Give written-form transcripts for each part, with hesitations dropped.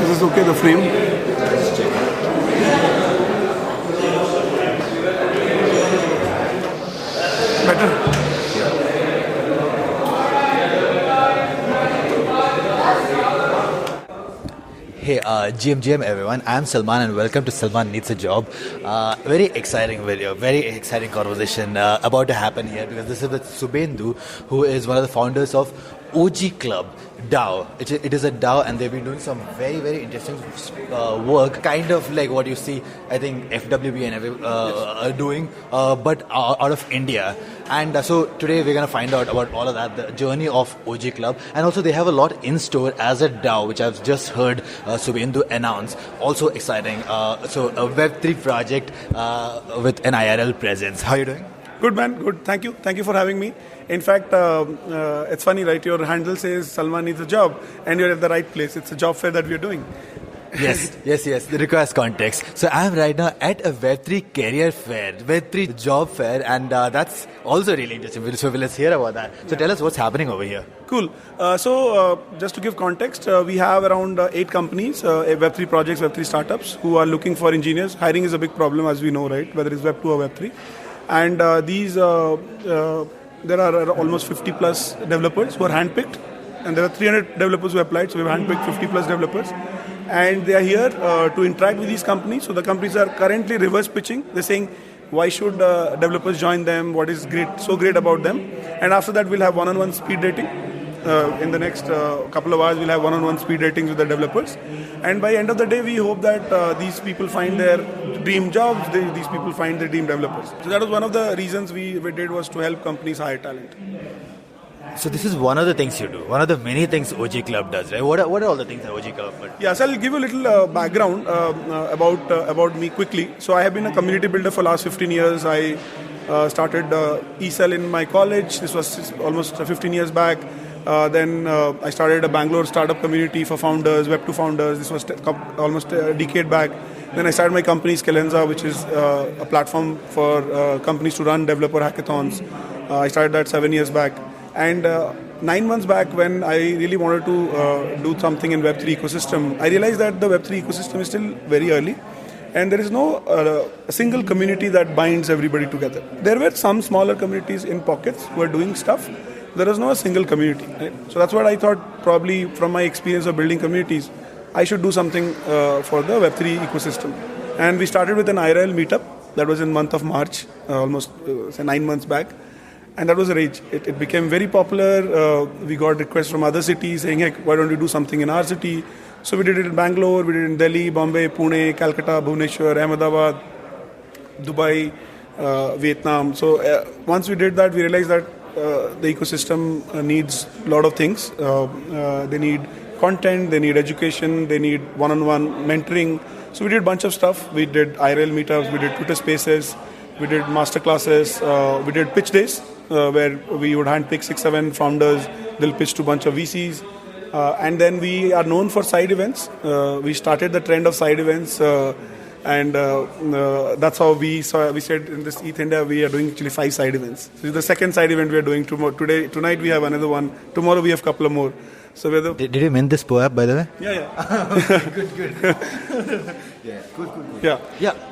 Is this okay, the frame? Better? Hey, GM everyone, I'm Salman and welcome to Salman Needs a Job. Very exciting video, very exciting conversation about to happen here because this is with Subhendu, who is one of the founders of OG Club DAO. It is a DAO and they've been doing some very, very interesting work, kind of like what you see, I think FWB and are doing, but out of India. And so today we're going to find out about all of that, the journey of OG Club. And also they have a lot in store as a DAO, which I've just heard Subhendu announce. Also exciting. So a Web3 project with an IRL presence. How are you doing? Good, man. Good. Thank you. Thank you for having me. In fact, it's funny, right? Your handle says Salman needs a job and you're at the right place. It's a job fair that we're doing. Yes. It requires context. So I'm right now at a Web3 Career Fair, Web3 Job Fair, and that's also really interesting. So let's hear about that. So tell us what's happening over here. Cool. So just to give context, we have around 8 companies, Web3 projects, Web3 startups who are looking for engineers. Hiring is a big problem, as we know, right? Whether it's Web2 or Web3. And there are almost 50 plus developers who are handpicked. And there are 300 developers who applied, so we've handpicked 50 plus developers. And they are here to interact with these companies. So the companies are currently reverse pitching. They're saying, why should developers join them? What is so great about them? And after that, we'll have one-on-one speed dating. In the next couple of hours, we'll have one-on-one speed ratings with the developers. And by the end of the day, we hope that these people find their dream jobs, these people find their dream developers. So that was one of the reasons we did, was to help companies hire talent. So this is one of the things you do, one of the many things OG Club does, right? What are all the things that OG Club does? Yeah, so I'll give you a little background about me quickly. So I have been a community builder for last 15 years. I started ESL in my college. This was almost 15 years back. Then I started a Bangalore startup community for founders, Web2 founders. This was almost a decade back. Then I started my company Skillenza, which is a platform for companies to run developer hackathons. I started that 7 years back. And 9 months back, when I really wanted to do something in Web3 ecosystem, I realized that the Web3 ecosystem is still very early. And there is no a single community that binds everybody together. There were some smaller communities in pockets who are doing stuff. There was no a single community. Right? So that's what I thought, probably from my experience of building communities, I should do something for the Web3 ecosystem. And we started with an IRL meetup. That was in month of March, almost 9 months back. And that was a rage. It became very popular. We got requests from other cities saying, hey, why don't you do something in our city? So we did it in Bangalore, we did it in Delhi, Bombay, Pune, Calcutta, Bhubaneswar, Ahmedabad, Dubai, Vietnam. So once we did that, we realized that the ecosystem needs a lot of things. They need content, they need education, they need one-on-one mentoring. So we did a bunch of stuff. We did IRL meetups, we did Twitter spaces, we did masterclasses, we did pitch days where we would handpick 6-7 founders. They'll pitch to a bunch of VCs. And then we are known for side events. We started the trend of side events. And that's how we said in this ETH India, we are doing actually 5 side events. So this is the second side event we are doing tonight we have another one. Tomorrow we have a couple of more. So Did you mint this POAP, by the way? Yeah. Good. Yeah, cool.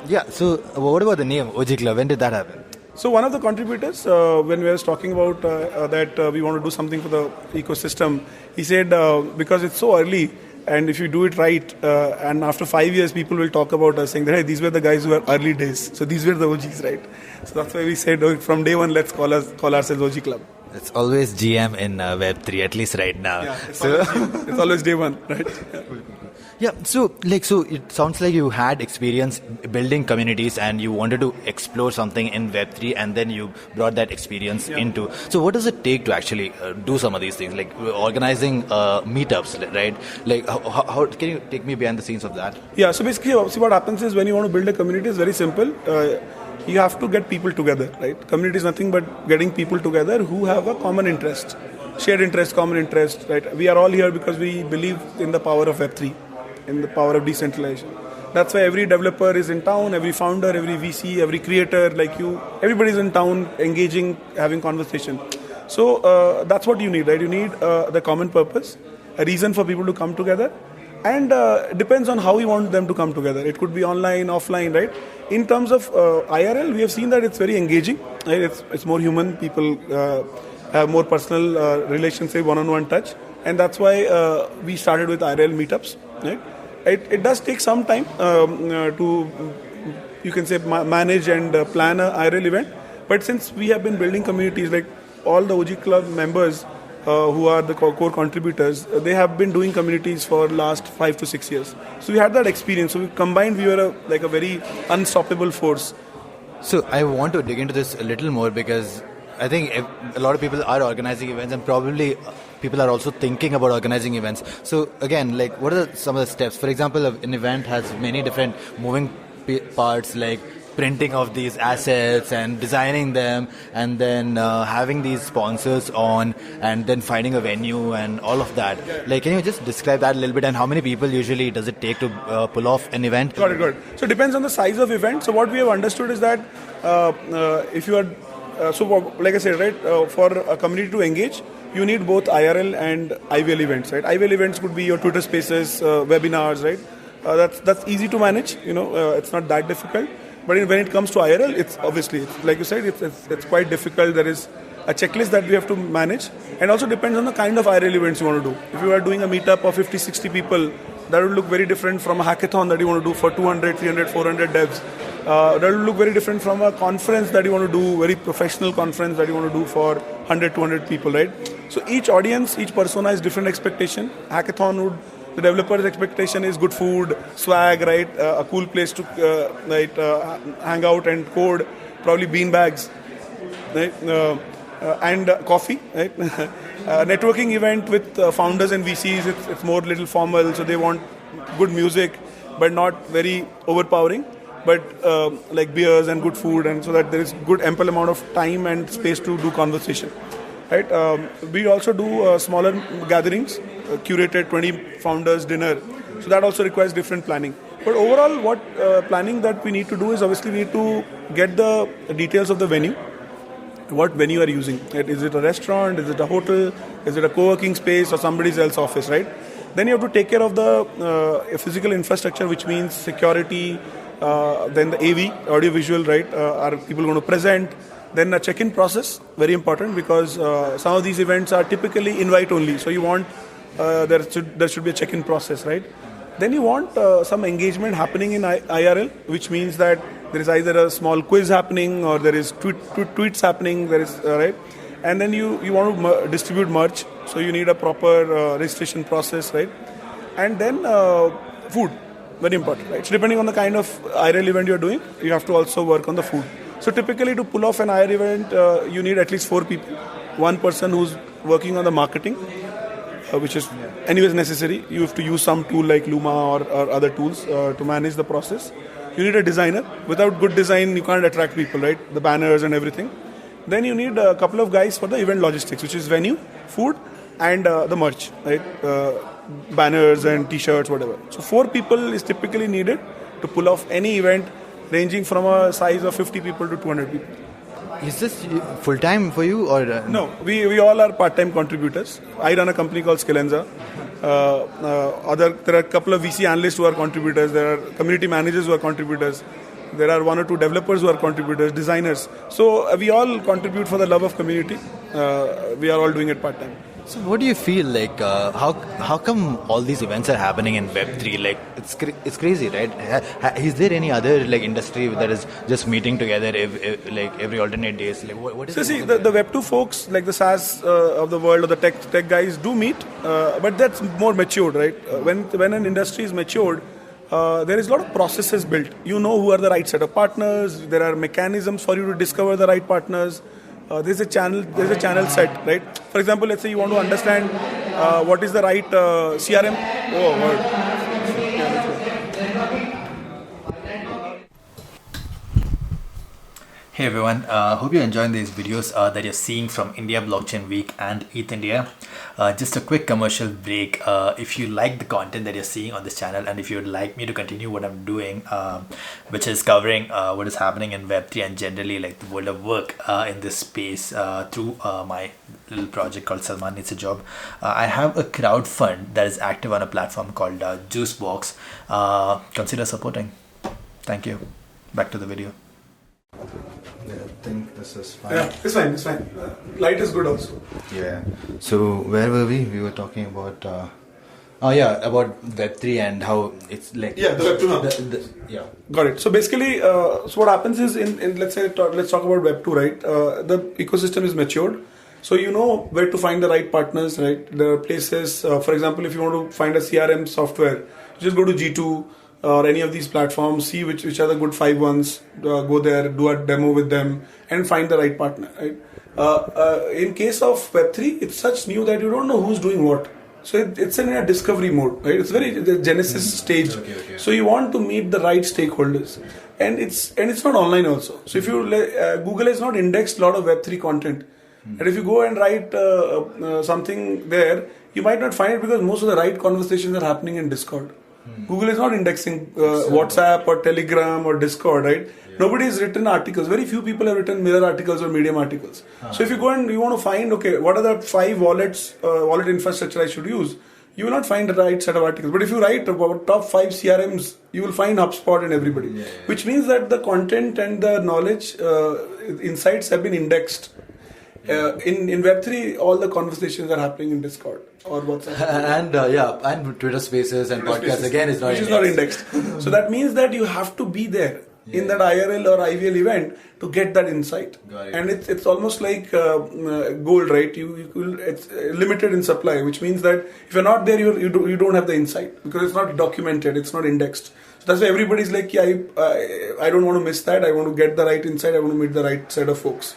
Yeah. So what about the name OG Club? When did that happen? So one of the contributors, when we were talking about that we want to do something for the ecosystem, he said because it's so early, and if you do it right, and after 5 years, people will talk about us saying that, hey, these were the guys who were early days. So these were the OGs, right? So that's why we said from day one, let's call ourselves OG Club. It's always GM in Web3, at least right now. Yeah, it's always day one, right? Yeah, so it sounds like you had experience building communities and you wanted to explore something in Web3 and then you brought that experience into. So what does it take to actually do some of these things, like organizing meetups, right? Like how can you take me behind the scenes of that? Yeah, so basically see what happens is when you want to build a community, it's very simple. You have to get people together, right? Community is nothing but getting people together who have a common interest, shared interest, common interest, right? We are all here because we believe in the power of Web3. In the power of decentralization. That's why every developer is in town, every founder, every VC, every creator like you, everybody's in town, engaging, having conversation. So that's what you need, right? You need the common purpose, a reason for people to come together, And depends on how we want them to come together. It could be online, offline, right? In terms of IRL, we have seen that it's very engaging. Right? It's more human. People have more personal relationship, one-on-one touch, and that's why we started with IRL meetups. Right? It does take some time to, you can say, manage and plan a IRL event. But since we have been building communities, like all the OG Club members who are the core contributors, they have been doing communities for last 5 to 6 years. So we had that experience. So we combined, we were like a very unstoppable force. So I want to dig into this a little more because I think a lot of people are organizing events and probably people are also thinking about organizing events. So again, like what are some of the steps? For example, an event has many different moving parts like printing of these assets and designing them and then having these sponsors on and then finding a venue and all of that. Like, can you just describe that a little bit and how many people usually does it take to pull off an event? Got it. So it depends on the size of event. So what we have understood is that if you are, like I said, right, for a community to engage, you need both IRL and IVL events, right? IVL events could be your Twitter spaces, webinars, right? That's easy to manage, it's not that difficult. But when it comes to IRL, it's obviously, like you said, it's quite difficult. There is a checklist that we have to manage, and also depends on the kind of IRL events you want to do. If you are doing a meetup of 50, 60 people, that would look very different from a hackathon that you want to do for 200, 300, 400 devs. That will look very different from a conference that you want to do, very professional conference that you want to do for 100, 200 people, right? So each audience, each persona has different expectation. Hackathon the developer's expectation is good food, swag, right? A cool place to hang out and code, probably bean bags, right? And coffee, right? Networking event with founders and VCs, it's more little formal, so they want good music, but not very overpowering, but like beers and good food, and so that there is good ample amount of time and space to do conversation. Right. We also do smaller gatherings, curated 20 founders dinner. So that also requires different planning. But overall, what planning that we need to do is obviously we need to get the details of the venue. What venue are you using? Right? Is it a restaurant? Is it a hotel? Is it a co-working space or somebody else's office? Right. Then you have to take care of the physical infrastructure, which means security. Then the AV, audio visual. Right. Are people going to present? Then a check-in process, very important, because some of these events are typically invite only. So you want, there should be a check-in process, right? Then you want some engagement happening in IRL, which means that there is either a small quiz happening or there is tweets happening, there is, right? And then you want to distribute merch, so you need a proper registration process, right? And then food, very important, right? So depending on the kind of IRL event you're doing, you have to also work on the food. So typically to pull off an IR event, you need at least 4 people. One person who's working on the marketing, which is anyways necessary. You have to use some tool like Luma or other tools to manage the process. You need a designer. Without good design, you can't attract people, right? The banners and everything. Then you need a couple of guys for the event logistics, which is venue, food, and the merch, right? Banners and t-shirts, whatever. So 4 people is typically needed to pull off any event ranging from a size of 50 people to 200 people. Is this full-time for you or? No, we all are part-time contributors. I run a company called Skillenza. There are a couple of VC analysts who are contributors. There are community managers who are contributors. There are 1 or 2 developers who are contributors, designers. So we all contribute for the love of community. We are all doing it part-time. So what do you feel like? How come all these events are happening in Web3? Like it's crazy, right? Is there any other like industry that is just meeting together every alternate days? Like what is? So see, the Web2 folks, like the SaaS of the world or the tech guys, do meet, but that's more matured, right? When an industry is matured, there is a lot of processes built. You know who are the right set of partners. There are mechanisms for you to discover the right partners. There's a channel set, right? For example, let's say you want to understand what is the right CRM. Oh, word. Hey everyone, hope you're enjoying these videos that you're seeing from India Blockchain Week and ETH India. Just a quick commercial break. If you like the content that you're seeing on this channel, and if you'd like me to continue what I'm doing, which is covering what is happening in Web3 and generally like the world of work in this space through my little project called Salman Needs a Job, I have a crowdfund that is active on a platform called Juicebox. Consider supporting. Thank you. Back to the video. Yeah, I think this is fine. Yeah, it's fine, it's fine. Light is good also. Yeah. So where were we? We were talking about. About Web3 and how it's like. Yeah, the Web2. Yeah. Got it. So basically, so what happens is in let's talk about Web2, right? The ecosystem is matured. So you know where to find the right partners, right? The places, for example, if you want to find a CRM software, just go to G2 or any of these platforms, see which are the good 5 ones, go there, do a demo with them and find the right partner, right? In case of Web3, it's such new that you don't know who's doing what. So it's in a discovery mode, right? It's very the genesis stage. Okay. So you want to meet the right stakeholders, and it's not online also. So if you Google has not indexed a lot of Web3 content, and if you go and write something there, you might not find it because most of the right conversations are happening in Discord. Google is not indexing WhatsApp or Telegram or Discord, right? Yeah. Nobody has written articles. Very few people have written Mirror articles or Medium articles. So if you go and you want to find, okay, what are the 5 wallet infrastructure I should use? You will not find the right set of articles. But if you write about top 5 CRMs, you will find HubSpot and everybody. Yeah. Which means that the content and the knowledge, insights have been indexed. In Web3, all the conversations are happening in Discord or WhatsApp. and Twitter Spaces and podcasts again is not which indexed. is not indexed. So that means that you have to be there in that IRL or IVL event to get that insight. And it's almost like gold, right? It's limited in supply, which means that if you're not there, you don't have the insight because it's not documented, it's not indexed. So that's why everybody's like, I don't want to miss that. I want to get the right insight. I want to meet the right set of folks.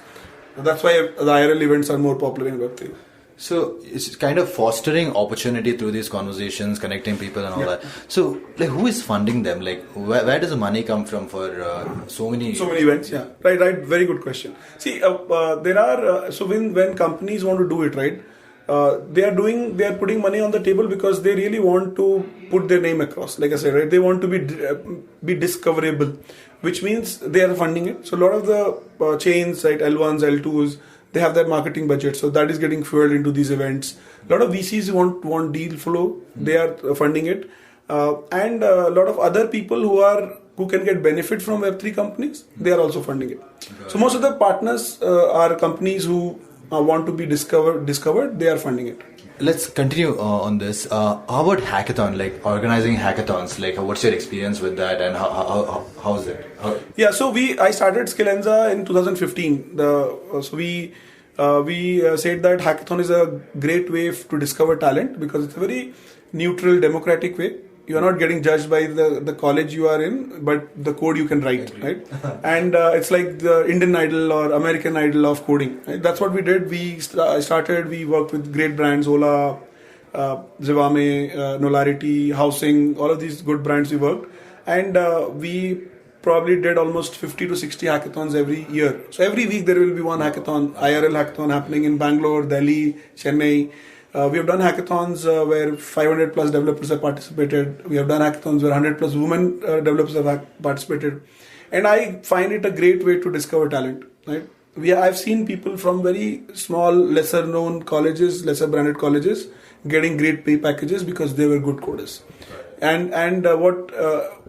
That's why the IRL events are more popular in Web3. So it's kind of fostering opportunity through these conversations, connecting people and all that. So like, who is funding them? Like, where does the money come from for so many events? Yeah, right. Very good question. See, there are so when companies want to do it, right? They are putting money on the table because they really want to put their name across. Like I said, right? They want to be discoverable, which means they are funding it. So a lot of the chains, right, L1s, L2s, they have their marketing budget. So that is getting fueled into these events. A lot of VCs want deal flow. They are funding it, and a lot of other people who can get benefit from Web3 companies, they are also funding it. So most of the partners are companies who want to be discovered, they are funding it. Let's continue on this. How about hackathon, like organizing hackathons? Like, what's your experience with that, and how is it? Yeah, so I started Skillenza in 2015. So we said that hackathon is a great way to discover talent because it's a very neutral, democratic way. You are not getting judged by the college you are in, but the code you can write, right? And it's like the Indian Idol or American Idol of coding. Right? That's what we did. We worked with great brands, Ola, Zivame, Nolarity, Housing, all of these good brands we worked. And we probably did almost 50 to 60 hackathons every year. So every week there will be one hackathon, IRL hackathon happening in Bangalore, Delhi, Chennai. We have done hackathons where 500 plus developers have participated. We have done hackathons where 100 plus women developers have participated. And I find it a great way to discover talent. Right? I've seen people from very small, lesser known colleges, lesser branded colleges getting great pay packages because they were good coders. And what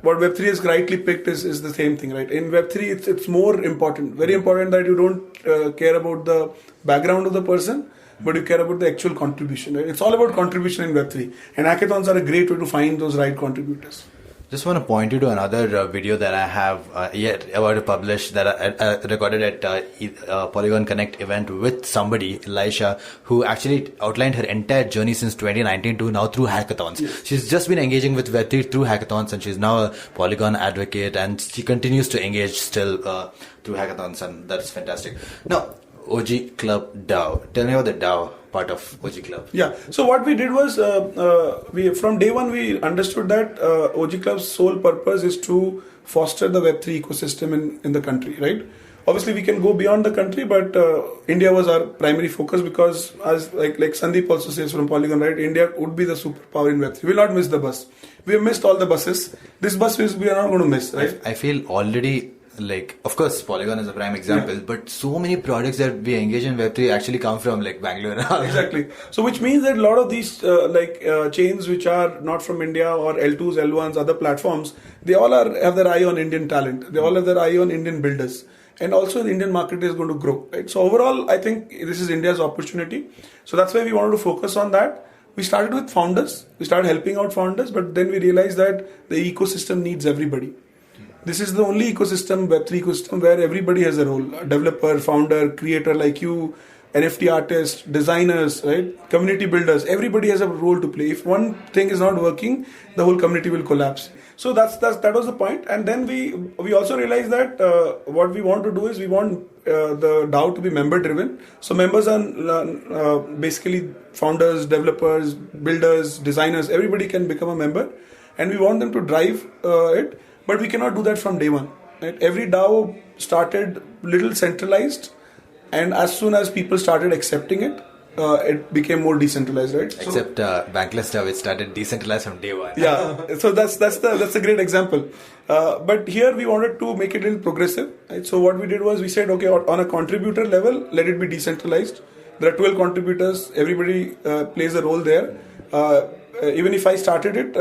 Web3 has rightly picked is the same thing, right? In Web3, it's more important, very important that you don't care about the background of the person, but you care about the actual contribution. Right? It's all about contribution in Web3. And hackathons are a great way to find those right contributors. Just want to point you to another video that I have about to publish that I recorded at Polygon Connect event with somebody, Elisha, who actually outlined her entire journey since 2019 to now through hackathons. Yes. She's just been engaging with Web3 through hackathons, and she's now a Polygon advocate, and she continues to engage still through hackathons, and that's fantastic. Now, OG Club DAO. Tell me about the DAO part of OG Club. Yeah. So what we did was, we from day one we understood that OG Club's sole purpose is to foster the Web3 ecosystem in the country, right? Obviously, we can go beyond the country, but India was our primary focus because, as like Sandeep also says from Polygon, right? India would be the superpower in Web3. We will not miss the bus. We have missed all the buses. This bus we are not going to miss, right? I feel already, like, of course, Polygon is a prime example, but so many projects that we engage in Web3 actually come from like Bangalore. Exactly. So, which means that a lot of these chains which are not from India or L2s, L1s, other platforms, they all have their eye on Indian talent. They all have their eye on Indian builders. And also the Indian market is going to grow, right? So overall, I think this is India's opportunity. So that's why we wanted to focus on that. We started with founders. We started helping out founders, but then we realized that the ecosystem needs everybody. This is the only ecosystem, Web3 ecosystem, where everybody has a role. A developer, founder, creator like you, NFT artists, designers, right? Community builders. Everybody has a role to play. If one thing is not working, the whole community will collapse. So that was the point. And then we also realized that what we want to do is we want the DAO to be member driven. So members are basically founders, developers, builders, designers. Everybody can become a member, and we want them to drive it. But we cannot do that from day one. Right? Every DAO started little centralized, and as soon as people started accepting it, it became more decentralized, right? Except Bankless DAO, it started decentralized from day one. Yeah, so that's a great example. But here we wanted to make it a little progressive. Right? So what we did was we said, okay, on a contributor level, let it be decentralized. There are 12 contributors. Everybody plays a role there. Even if I started it,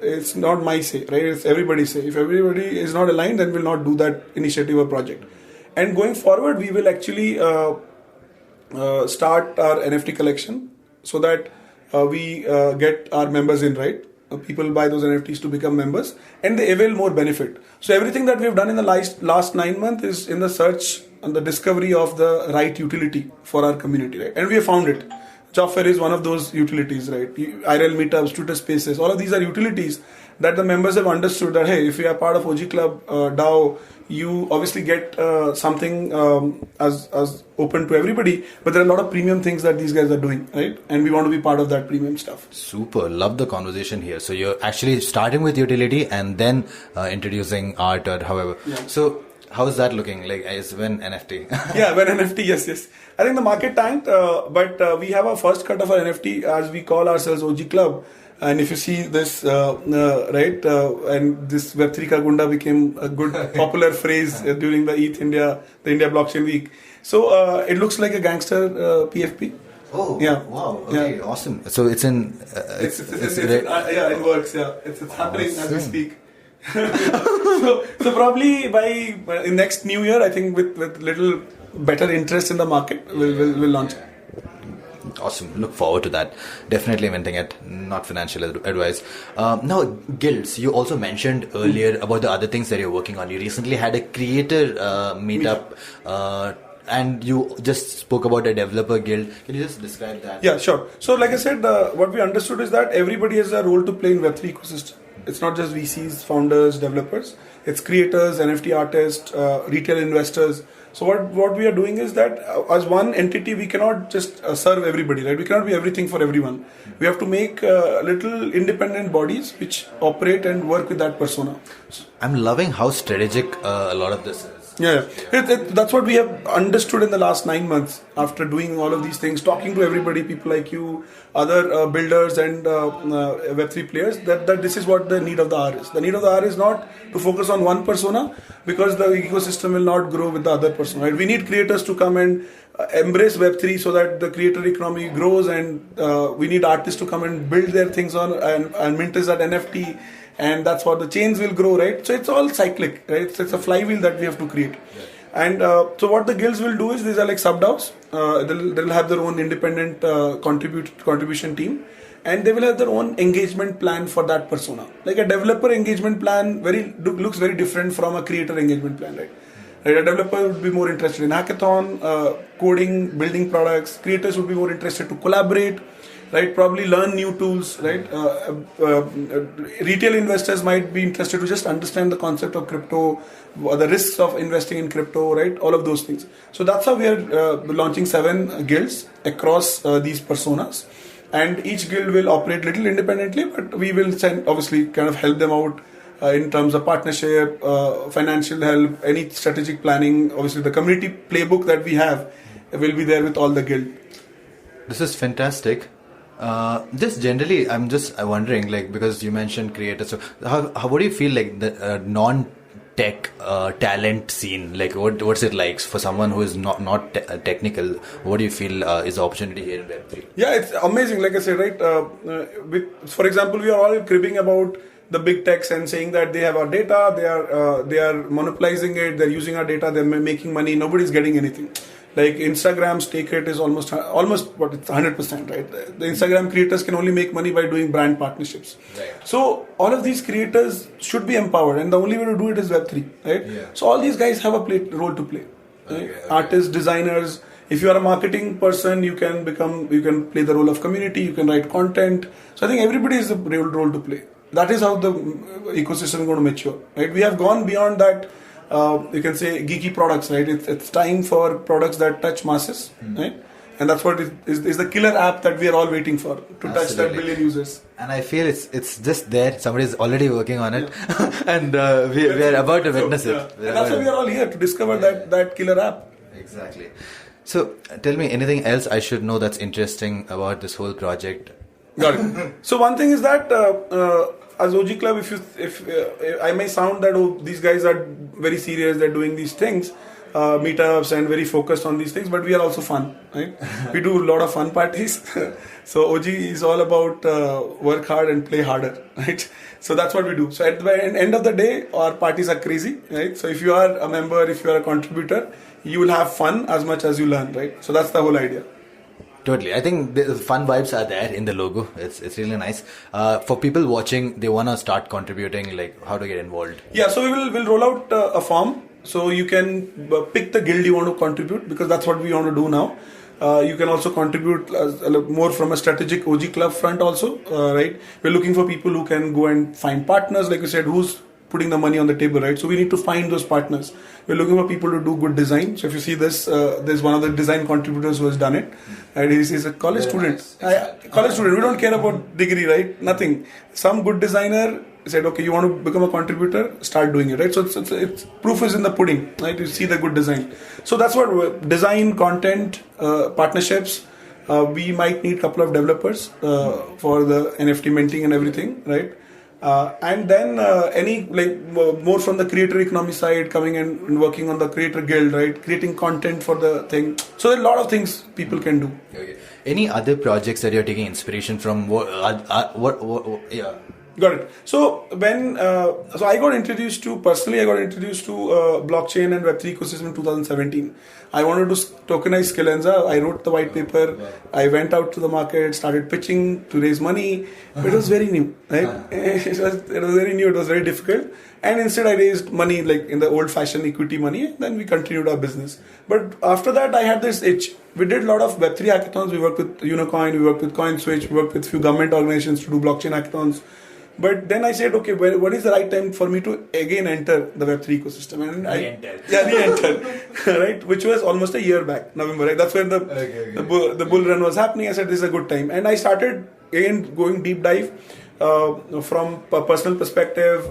it's not my say, right? It's everybody's say. If everybody is not aligned, then we'll not do that initiative or project. And going forward, we will actually start our NFT collection so that we get our members in, right? People buy those NFTs to become members, and they avail more benefit. So everything that we've done in the last 9 months is in the search and the discovery of the right utility for our community, right? And we have found it. Job Fair is one of those utilities, right? IRL meetups, Twitter spaces, all of these are utilities that the members have understood that, hey, if you are part of OG Club DAO, you obviously get something as open to everybody, but there are a lot of premium things that these guys are doing, right? And we want to be part of that premium stuff. Super. Love the conversation here. So you're actually starting with utility and then introducing art or however. Yeah. So how is that looking? Like, is Wen NFT? Yeah, Wen NFT, yes. I think the market tanked, but we have our first cut of our NFT, as we call ourselves OG Club. And if you see this, right, and this Web3 Ka Gunda became a good popular phrase during the the India Blockchain Week. So it looks like a gangster PFP. Oh, yeah. Wow. Okay, yeah. Awesome. So it's in... it works, yeah. It's happening as we speak. so probably by in next new year, I think with little better interest in the market, we'll launch it. Awesome. Look forward to that. Definitely inventing it. Not financial advice. Now, guilds. You also mentioned earlier about the other things that you're working on. You recently had a creator meetup. And you just spoke about a developer guild. Can you just describe that? Yeah, sure. So like I said, what we understood is that everybody has a role to play in Web3 ecosystem. It's not just VCs, founders, developers. It's creators, NFT artists, retail investors. So what we are doing is that as one entity, we cannot just serve everybody, right? We cannot be everything for everyone. We have to make little independent bodies which operate and work with that persona. I'm loving how strategic a lot of this is. Yeah. That's what we have understood in the last 9 months after doing all of these things, talking to everybody, people like you, other builders and Web3 players, that this is what the need of the hour is. The need of the hour is not to focus on one persona because the ecosystem will not grow with the other persona. Right? We need creators to come and embrace Web3 so that the creator economy grows, and we need artists to come and build their things on and mint that NFT. And that's what the chains will grow, right? So it's all cyclic, right? It's a flywheel that we have to create. Yeah. And so what the guilds will do is these are like sub-DAOs. They'll have their own independent contribution team, and they will have their own engagement plan for that persona. Like a developer engagement plan looks very different from a creator engagement plan, right? Right, a developer would be more interested in hackathon, coding, building products. Creators would be more interested to collaborate, right? Probably learn new tools, right? Retail investors might be interested to just understand the concept of crypto, the risks of investing in crypto, right? All of those things. So that's how we are launching 7 guilds across these personas. And each guild will operate little independently, but we will obviously kind of help them out in terms of partnership, financial help, any strategic planning. Obviously, the community playbook that we have will be there with all the guild. This is fantastic. Just generally, I'm just wondering, like, because you mentioned creators. So, what do you feel like the non-tech talent scene? Like, what's it like for someone who is not technical? What do you feel is the opportunity here in Web3? Yeah, it's amazing. Like I said, right? For example, we are all cribbing about the big techs and saying that they have our data, they are monopolizing it, they're using our data, they're making money. Nobody's getting anything. Like Instagram's take rate is almost what it's 100%, right? The Instagram creators can only make money by doing brand partnerships. Right. So all of these creators should be empowered, and the only way to do it is Web3, right? Yeah. So all these guys have a role to play. Right? Okay. Artists, designers. If you are a marketing person, you can play the role of community. You can write content. So I think everybody has a real role to play. That is how the ecosystem is going to mature, right? We have gone beyond that. You can say geeky products, right? It's time for products that touch masses, right? And that's what is the killer app that we are all waiting for to touch that billion users. And I feel it's just there. Somebody is already working on it, and we are about to witness it. Yeah. And that's why we are all here to discover that killer app. Exactly. So tell me anything else I should know that's interesting about this whole project. Got it. So one thing is that as OG Club, if I may sound that these guys are very serious, they're doing these things, meetups and very focused on these things, but we are also fun, right? We do a lot of fun parties. So OG is all about work hard and play harder, right? So that's what we do. So at the end of the day, our parties are crazy, right? So if you are a member, if you are a contributor, you will have fun as much as you learn, right? So that's the whole idea. Totally. I think the fun vibes are there in the logo. It's really nice. For people watching, they want to start contributing, like how to get involved. Yeah, so we'll roll out a form. So you can pick the guild you want to contribute, because that's what we want to do now. You can also contribute more from a strategic OG Club front also, right? We're looking for people who can go and find partners, like you said, who's putting the money on the table, right? So we need to find those partners. We're looking for people to do good design. So if you see this, there's one of the design contributors who has done it. And he's a college student. College student. We don't care about degree, right? Nothing. Some good designer said, okay, you want to become a contributor, start doing it, right? So it's proof is in the pudding, right? You see the good design. So that's what design, content, partnerships. We might need a couple of developers for the NFT minting and everything, right? And then more from the creator economy side, coming and working on the creator guild, right? Creating content for the thing. So there are a lot of things people can do. Okay. Any other projects that you're taking inspiration from? Yeah. Got it. So when I got introduced to blockchain and Web3 ecosystem in 2017. I wanted to tokenize Skillenza. I wrote the white paper. Wow. I went out to the market, started pitching to raise money. It was very new, right? It was very new. It was very difficult. And instead, I raised money like in the old-fashioned equity money. Then we continued our business. But after that, I had this itch. We did a lot of Web3 hackathons. We worked with Unicoin. We worked with CoinSwitch. We worked with few government organizations to do blockchain hackathons. But then I said, okay, what is the right time for me to again enter the Web3 ecosystem? And re-enter, right? Which was almost a year back, November, right? That's when the bull run was happening. I said, this is a good time. And I started again going deep dive from a personal perspective,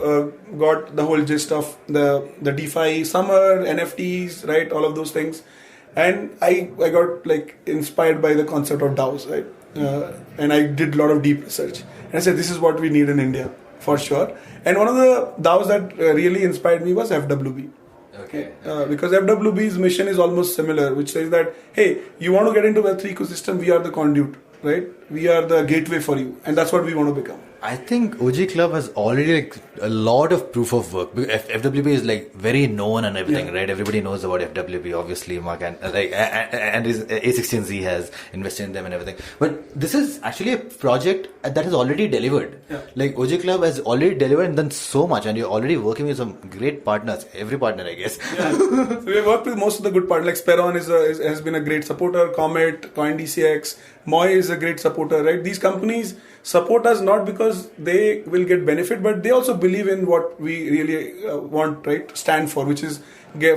got the whole gist of the DeFi summer, NFTs, right? All of those things. And I got like inspired by the concept of DAOs, right? And I did a lot of deep research. And I said, this is what we need in India, for sure. And one of the DAOs that really inspired me was FWB. Okay. Because FWB's mission is almost similar, which says that, hey, you want to get into Web3 ecosystem, we are the conduit, right? We are the gateway for you. And that's what we want to become. I think OG Club has already like a lot of proof of work. FWB is like very known and everything, right? Everybody knows about FWB, obviously. Mark and his A16Z has invested in them and everything. But this is actually a project that has already delivered. Yeah. Like OG Club has already delivered and done so much, and you're already working with some great partners. Every partner, I guess. Yeah. So we have worked with most of the good partners. Like Speron has been a great supporter. Comet, CoinDCX, Moi is a great supporter, right? These companies support us not because they will get benefit, but they also believe in what we really want, right? Stand for, which is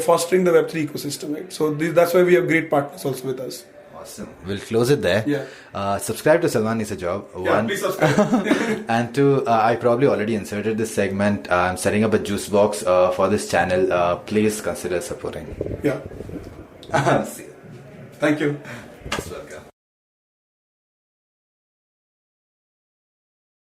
fostering the Web3 ecosystem, right? So that's why we have great partners also with us. Awesome. We'll close it there. Yeah. Subscribe to Salman Needs a Job. Yeah, please subscribe. And two, I probably already inserted this segment. I'm setting up a juice box for this channel. Please consider supporting. Yeah. See you. Thank you. Most welcome.